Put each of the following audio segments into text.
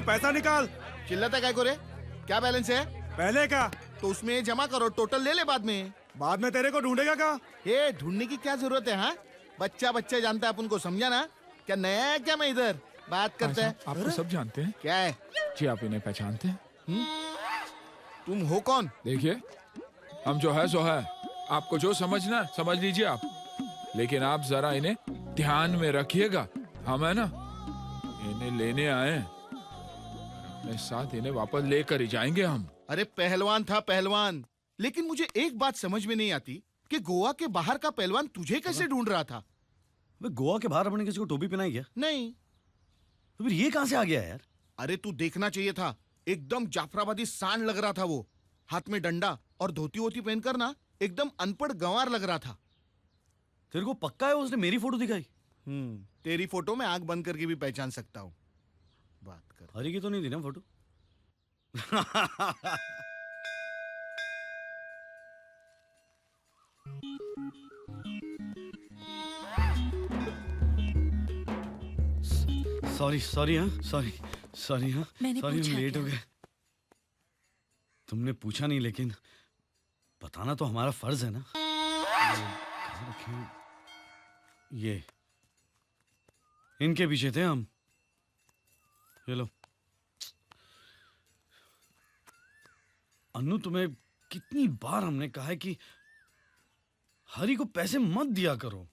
भाई पैसा निकाल। चिल्लाता काय को रे? क्या बैलेंस है? पहले का तो उसमें जमा करो, टोटल ले ले बाद में। बाद में तेरे को ढूंढेगा का? ये ढूंढने की क्या जरूरत है? हाँ, बच्चा बच्चा जानता है अपन को, समझा ना? क्या नया है क्या? मैं इधर बात करते हैं। आप तो सब जानते हैं। क्या है? जी आप इन्हें पहचानते हैं? तुम हो कौन? देखिए हम जो है सो है, आपको जो समझना समझ लीजिए आप, लेकिन आप जरा इन्हें ध्यान में रखिएगा। हम है ना इन्हें लेने आए हैं, अपने साथ इन्हें वापस लेकर ही जाएंगे हम। अरे पहलवान था पहलवान, लेकिन मुझे एक बात समझ में नहीं आती कि गोवा के बाहर का पहलवान तुझे कैसे ढूंढ रहा था? गोवा के बाहर अपने किसी को टोपी पहनाई क्या? नहीं। तो फिर ये कहां से आ गया यार? अरे तू देखना चाहिए था, एकदम जाफराबादी सांड लग रहा था वो, हाथ में डंडा और धोती वोती पहनकर ना एकदम अनपढ़ गंवार लग रहा था। तेरे को पक्का है उसने मेरी फोटो दिखाई? तेरी फोटो में आंख बंद करके भी पहचान सकता हूँ। बात कर। हरी की तो नहीं थी ना फोटो? सॉरी हाँ सॉरी हाँ मैंने सॉरी पूछा लेट हो क्या? गए। तुमने पूछा नहीं, लेकिन बताना तो हमारा फर्ज है ना। कहाँ रखे हैं? ये इनके पीछे थे हम। ये लो। अन्नू, तुम्हें कितनी बार हमने कहा है कि हरी को पैसे मत दिया करो।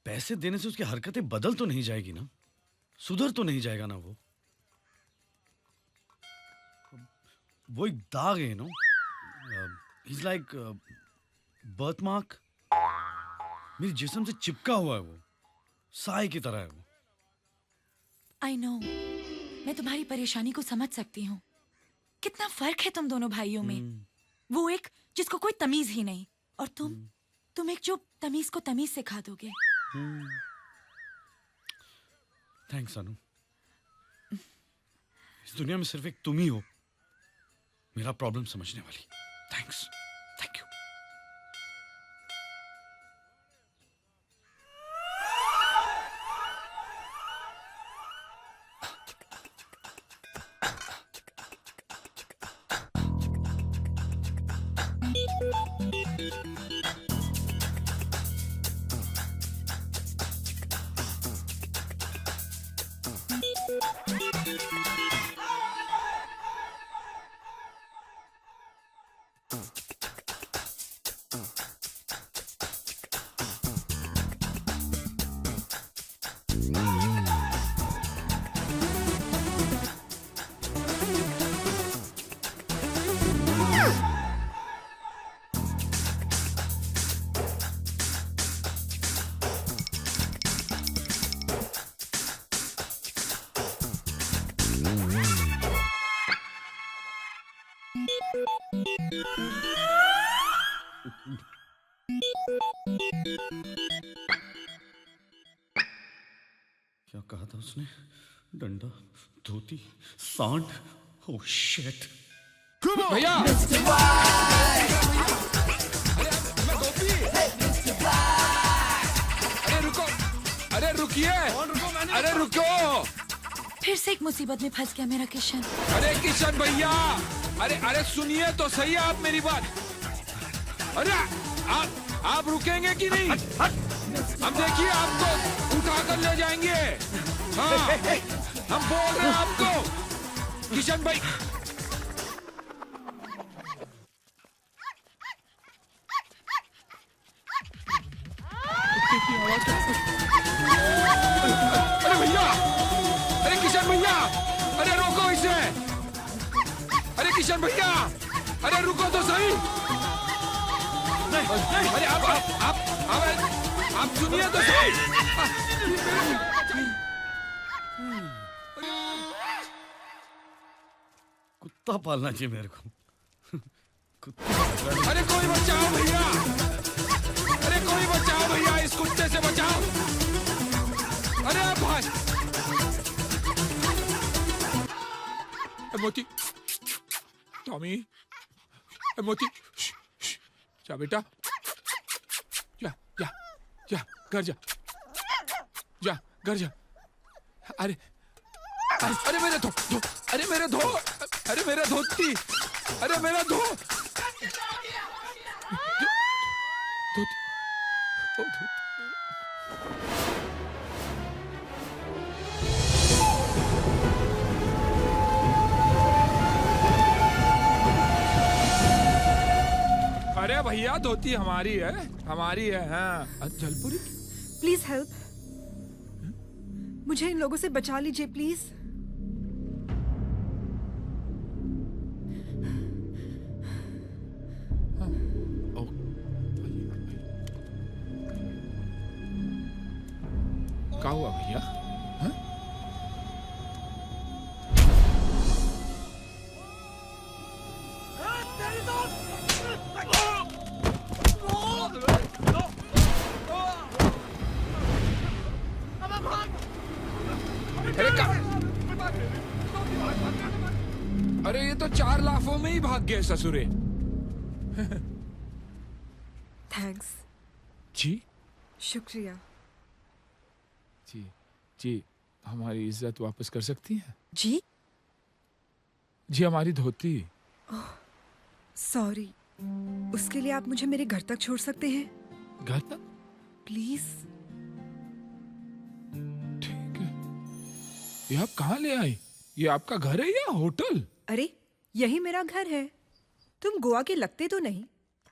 पैसे देने से उसकी हरकतें बदल तो नहीं जाएगी ना, सुधर तो नहीं जाएगा ना वो एक दाग है no, is like birthmark. मेरे जिस्म से चिपका हुआ है वो, साए की तरह है वो। आई नो, मैं तुम्हारी परेशानी को समझ सकती हूँ। कितना फर्क है तुम दोनों भाइयों में। वो एक जिसको कोई तमीज ही नहीं, और तुम एक जो तमीज को तमीज सिखा दोगे। थैंक्स अनु। इस दुनिया में सिर्फ एक तुम ही हो मेरा प्रॉब्लम समझने वाली। Thanks, thank you. क्या कहा था उसने? डंडा, धोती, सांड। Oh shit. भैया अरे रुको, अरे रुकिए, अरे रुको। फिर से एक मुसीबत में फंस गया मेरा किशन। अरे किशन भैया, अरे सुनिए तो सही आप मेरी बात। अरे आप रुकेंगे कि नहीं? हम देखिए आपको उठा कर ले जाएंगे। हाँ, हम बोल रहे हैं आपको किशन भाई। अरे भैया, अरे किशन भैया, अरे रोको इसे। अरे किशन भैया, अरे रुको तो सही। अरे आप सुनिए तो सही। कुत्ता पालना चाहिए मेरे को। अरे कोई बचाओ भैया, अरे कोई बचाओ भैया, इस कुत्ते से बचाओ। अरे भाई मोती, टॉमी, मोती, जा बेटा, जा जा जा घर जा, जा घर जा। अरे अरे अरे मेरे अरे मेरे अरे मेरा धोती, अरे मेरा धोती। अरे भैया धोती हमारी है हाँ। जलपुरी प्लीज हेल्प, मुझे इन लोगों से बचा लीजिए प्लीज। क्या हुआ भैया? हाँ? अरे अरे ये तो 4 लाफों में ही भाग गए ससुरे। थैंक्स। जी शुक्रिया। जी जी, हमारी इज्जत वापस कर सकती हैं? जी जी हमारी धोती। सॉरी, उसके लिए आप मुझे मेरे घर तक छोड़ सकते हैं घर तक? प्लीज? ठीक है। ये आप कहाँ ले आई? ये आपका घर है या होटल? अरे यही मेरा घर है। तुम गोवा के लगते तो नहीं,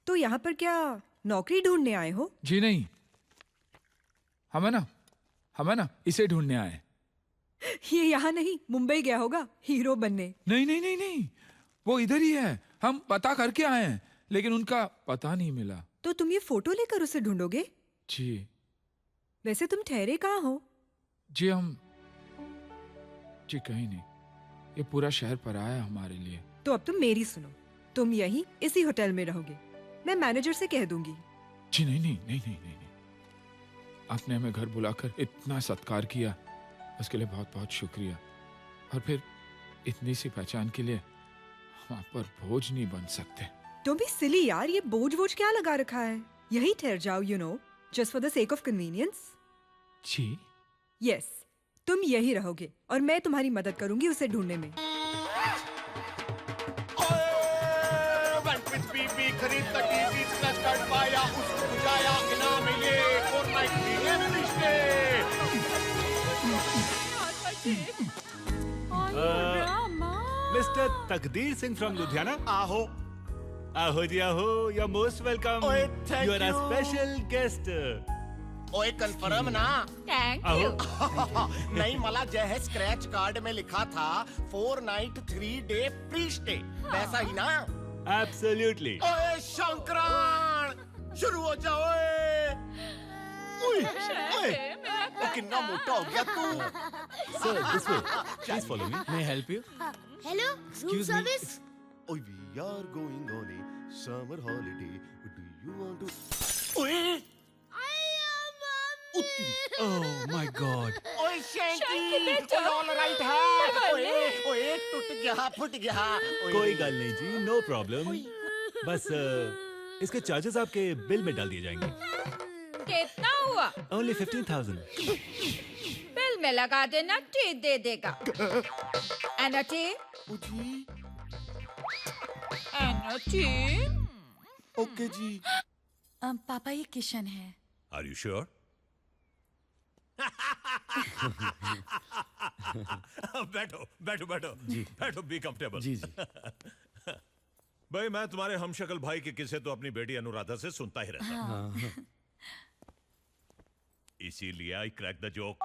तो यहाँ पर क्या नौकरी ढूंढने आए हो? जी नहीं, हमें ना इसे ढूंढने आए। ये यहाँ नहीं, मुंबई गया होगा हीरो बनने। नहीं नहीं नहीं नहीं, वो इधर ही है। हम पता करके आए हैं, लेकिन उनका पता नहीं मिला। तो तुम ये फोटो लेकर उसे ढूंढोगे? जी वैसे तुम ठहरे कहाँ हो? जी जी कहीं नहीं, ये पूरा शहर पराया है हमारे लिए। तो अब तुम मेरी सुनो, तुम यहीं इसी होटल में रहोगे। मैं मैनेजर से कह दूंगी। जी नहीं नहीं नहीं नहीं नहीं, नहीं। आपने हमें घर बुलाकर इतना सत्कार किया, उसके लिए बहुत बहुत शुक्रिया। और फिर इतनी सी पहचान के लिए हम आप पर बोझ नहीं बन सकते। तुम भी सिली यार, ये बोझ क्या लगा रखा है? यही ठहर जाओ, you know, just for the sake of convenience. जी यस, तुम यही रहोगे और मैं तुम्हारी मदद करूंगी उसे ढूंढने में। खरीद का टीवी स्क्रैच कार्ड पाया, उसको बुझाया, इनाम है ये फोर्टनाइट में रिश्ते। मिस्टर तकदीर सिंह फ्रॉम लुधियाना। आहो आहो जी आहो, यू आर मोस्ट वेलकम। ओए, thank you are a you. Special guest. ओए कंफर्म ना? आहो नहीं, मला जय है स्क्रैच कार्ड में लिखा था 4 नाइट 3 डे फ्री स्टे, वैसा ही ना? एब्सोल्युटली। ओए शंकरान, शुरू हो जाओ। ओए ओए, ओ कितना मोटा हो गया तू। Sir this way, please follow me. May I help you? Hello, room service. ओए we are going on a summer holiday, do you want to? ओए ओह माय गॉड। ओए शैंकी, ओए ऑल राइट है। ओए ओए टूट गया, फुट गया। ओए, कोई गल नहीं जी, नो प्रॉब्लम। बस इसके चार्जेस आपके बिल में डाल दिए जाएंगे। कितना हुआ? ओनली 15,000। बिल में लगा देना, टी दे देगा। एना टी? जी एना टी? ओके जी। पापा ये किशन है। Are you sure? बैठो बैठो बैठो जी, बैठो, बी कंफर्टेबल। जी जी। भाई मैं तुम्हारे हमशक्ल भाई के किस्से तो अपनी बेटी अनुराधा से सुनता ही रहता हूं, इसीलिए I crack the joke.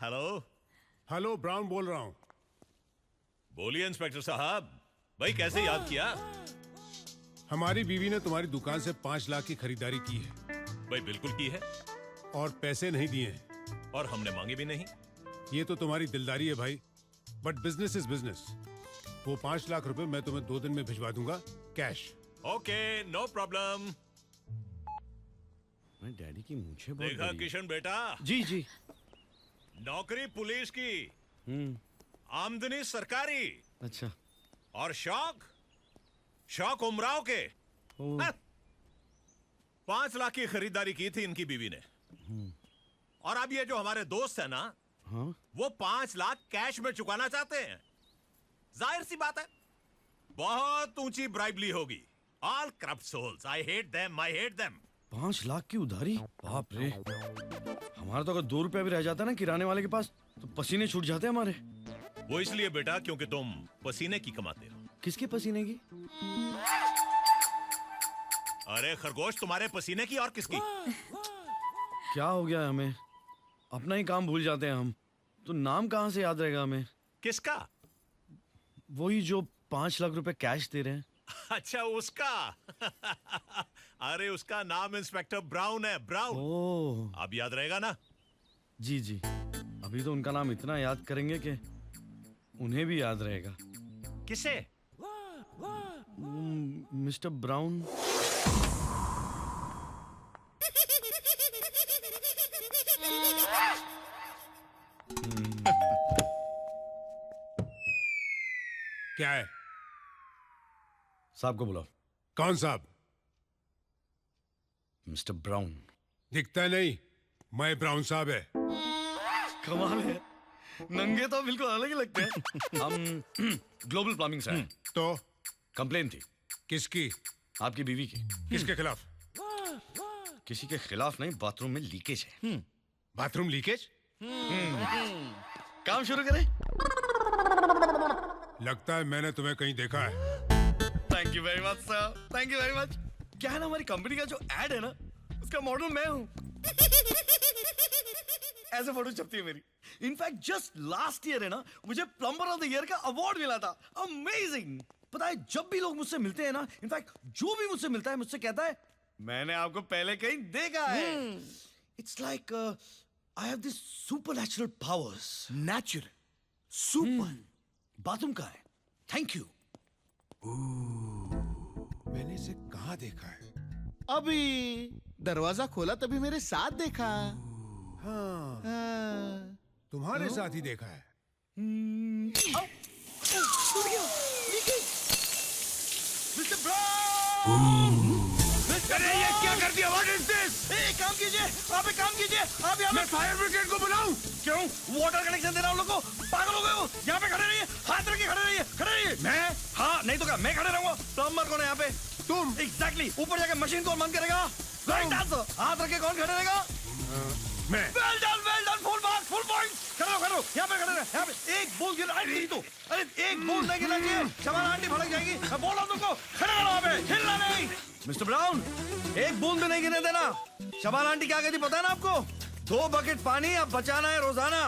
Hello hello, brown बोल रहा हूँ। बोलिए इंस्पेक्टर साहब, भाई कैसे याद किया? हमारी बीवी ने तुम्हारी दुकान से 5 लाख की खरीदारी की है भाई बिल्कुल की है, और पैसे नहीं दिए हैं। और हमने मांगे भी नहीं। ये तो तुम्हारी दिलदारी है भाई, बट बिजनेस इज बिजनेस। वो 5 लाख रुपए मैं तुम्हें 2 दिन में भिजवा दूंगा, कैश। Okay no problem. मैं डैडी की मुझे बहुत देखा बड़ी- किशन बेटा, जी जी। नौकरी पुलिस की, हम्म, आमदनी सरकारी, अच्छा। और शौक उमराव के। ओ, 5 लाख की खरीदारी की थी इनकी बीवी ने। और अब ये जो हमारे दोस्त है ना, हाँ? वो 5 लाख कैश में चुकाना चाहते हैं। जाहिर सी बात है, बहुत ऊंची ब्राइबली होगी। All corrupt souls, I hate them, I hate them. 5 lakh की उधारी, बाप रे। हमारा तो अगर 2 रुपया भी रह जाता ना किराने वाले के पास, तो पसीने छूट जाते हमारे। वो इसलिए बेटा क्योंकि तुम पसीने की कमाते हो। किसके पसीने की? अरे खरगोश, तुम्हारे पसीने की और किसकी? क्या हो गया है हमें? अपना ही काम भूल जाते हैं हम। तो नाम कहाँ से याद रहेगा हमें? किसका? वही जो 5 लाख रुपए कैश दे रहे हैं। अच्छा, उसका। अरे उसका नाम इंस्पेक्टर ब्राउन है, ब्राउन। ओह, अब याद रहेगा ना? जी जी। अभी तो उनका नाम इतना याद करेंगे कि उन्हें भी याद रहेगा। किसे? Mister brown. क्या है? साहब को बुलाओ। कौन साहब? Mister brown. दिखता नहीं, मैं ब्राउन साहब है। कमाल है, नंगे तो बिल्कुल अलग ही लगते हैं। हम ग्लोबल प्लम्बिंग से हैं। तो कंप्लेन थी। किसकी? आपकी बीवी की। किसके खिलाफ? किसी के खिलाफ नहीं, बाथरूम में लीकेज है। Bathroom leakage? काम शुरू करें? लगता है मैंने तुम्हें कहीं देखा है। Thank you very much sir, thank you very much. क्या है ना, हमारी कंपनी का जो एड है ना, उसका मॉडल मैं हूँ। ऐसे फोटो छपती है मेरी। इनफैक्ट जस्ट लास्ट ईयर है ना, मुझे प्लम्बर ऑफ द ईयर का अवार्ड मिला था। अमेजिंग। पता है, जब भी लोग मुझसे मिलते हैं ना, इनफैक्ट जो भी मुझसे मिलता है मुझसे कहता है, मैंने आपको पहले कहीं देखा है। It's like I have this supernatural powers. Natural, super. Bathroom का है। Thank you. मैंने इसे कहाँ देखा है? अभी दरवाजा खोला तभी मेरे साथ देखा। हाँ, हाँ। तुम्हारे साथ ही देखा है। Mister brown! अरे ये क्या कर दिया? What is this? एक काम कीजिए, आप एक काम कीजिए, आप यहाँ मैं फायर ब्रिगेड को बुलाऊं? क्यों? वाटर कनेक्शन देना उन लोग को? पागल हो गए हो? यहाँ पे खड़े रहिए, हाथ रख के खड़े रहिए, खड़े रहिए। मैं? हाँ, नहीं तो क्या, मैं खड़े रहूंगा। प्लम्बर कौन है यहाँ पे? तुम? एग्जैक्टली। ऊपर जाके मशीन कौन बंद करेगा? Right answer. हाथ रख के कौन खड़े रहेगा? मैं। Well done, full marks, full points. खड़े रहो, यहाँ पे खड़े रहे, यहाँ पे। एक बूंद गिरा, अरे एक बूंद नहीं गिरना चाहिए, शबाना आंटी भड़क जाएगी। मैं बोल रहा हूँ तुमको, खड़े रहो वहाँ पे, हिलना नहीं। मिस्टर ब्राउन, एक बूंद भी नहीं गिरने देना। शबाना आंटी क्या कहती पता है ना आपको? 2 बकेट पानी अब बचाना है रोजाना।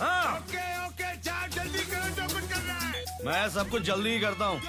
हाँ, ओके, चार जल्दी करो जो कुछ कर रहा है। मैं सब कुछ जल्दी ही करता हूँ।